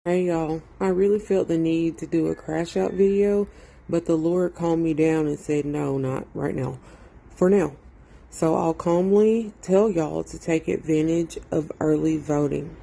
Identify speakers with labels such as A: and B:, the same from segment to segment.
A: Hey y'all, I really felt the need to do a crash out video, but the Lord calmed me down and said no, not right now, for now. So I'll calmly tell y'all to take advantage of early voting.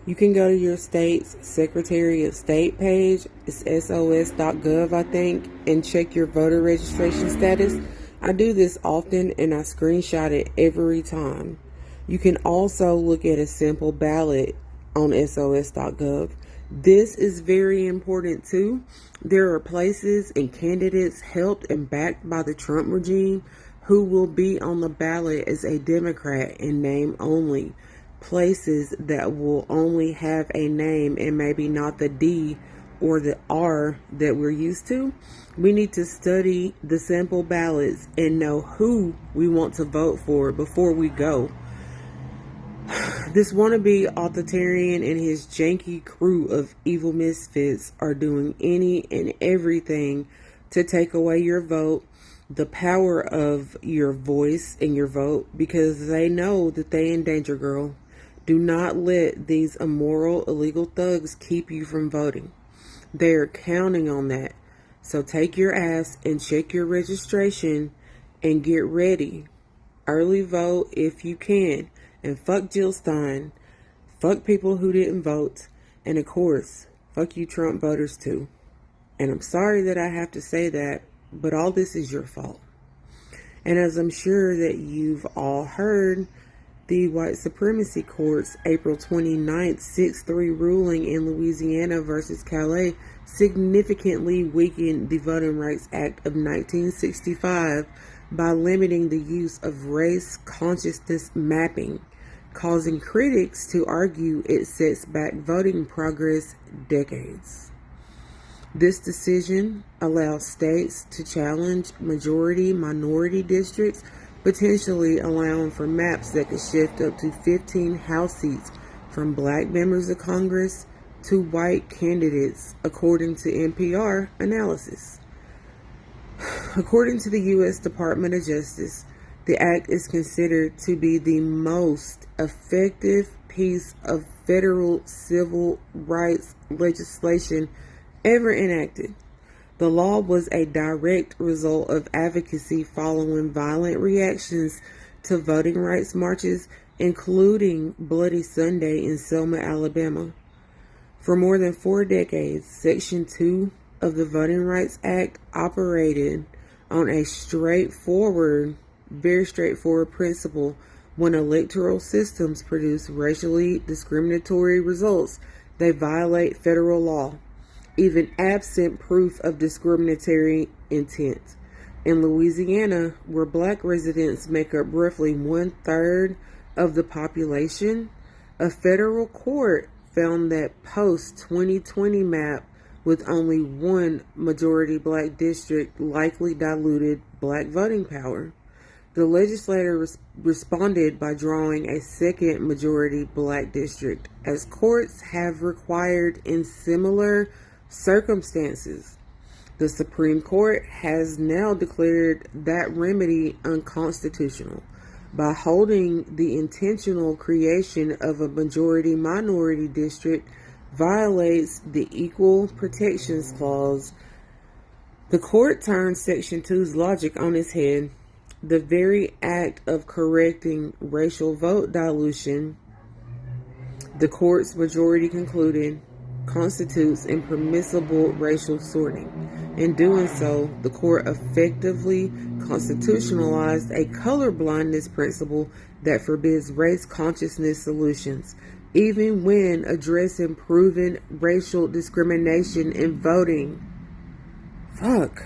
A: You can go to your state's Secretary of State page, it's sos.gov I think, and check your voter registration status. I do this often and I screenshot it every time. You can also look at a simple ballot on sos.gov. This is very important too. There are places and candidates helped and backed by the Trump regime who will be on the ballot as a Democrat in name only. Places that will only have a name and maybe not the D or the R that we're used to. We need to study the sample ballots and know who we want to vote for before we go. This wannabe authoritarian and his janky crew of evil misfits are doing any and everything to take away your vote, the power of your voice and your vote, because they know that they in danger, girl. Do not let these immoral, illegal thugs keep you from voting. They're counting on that. So take your ass and check your registration and get ready. Early vote if you can. And fuck Jill Stein. Fuck people who didn't vote. And of course, fuck you Trump voters too. And I'm sorry that I have to say that, but all this is your fault. And as I'm sure that you've all heard, the white supremacy court's April 29th 6-3 ruling in Louisiana versus Calais significantly weakened the Voting Rights Act of 1965 by limiting the use of race consciousness mapping, causing critics to argue it sets back voting progress decades. This decision allows states to challenge majority-minority districts, potentially allowing for maps that could shift up to 15 House seats from black members of Congress to white candidates, according to NPR analysis. According to the U.S. Department of Justice, the act is considered to be the most effective piece of federal civil rights legislation ever enacted. The law was a direct result of advocacy following violent reactions to voting rights marches, including Bloody Sunday in Selma, Alabama. For more than 4 decades, Section 2 of the Voting Rights Act operated on a very straightforward principle. When electoral systems produce racially discriminatory results, they violate federal law, even absent proof of discriminatory intent. In Louisiana, where black residents make up roughly 1/3 of the population, a federal court found that post-2020 map with only one majority black district likely diluted black voting power. The legislator responded by drawing a second majority black district, as courts have required in similar circumstances. The Supreme Court has now declared that remedy unconstitutional by holding the intentional creation of a majority-minority district violates the Equal Protections Clause. The court turned Section 2's logic on its head. The very act of correcting racial vote dilution, the court's majority concluded, constitutes impermissible racial sorting. In doing so, the court effectively constitutionalized a colorblindness principle that forbids race consciousness solutions, even when addressing proven racial discrimination in voting. Fuck.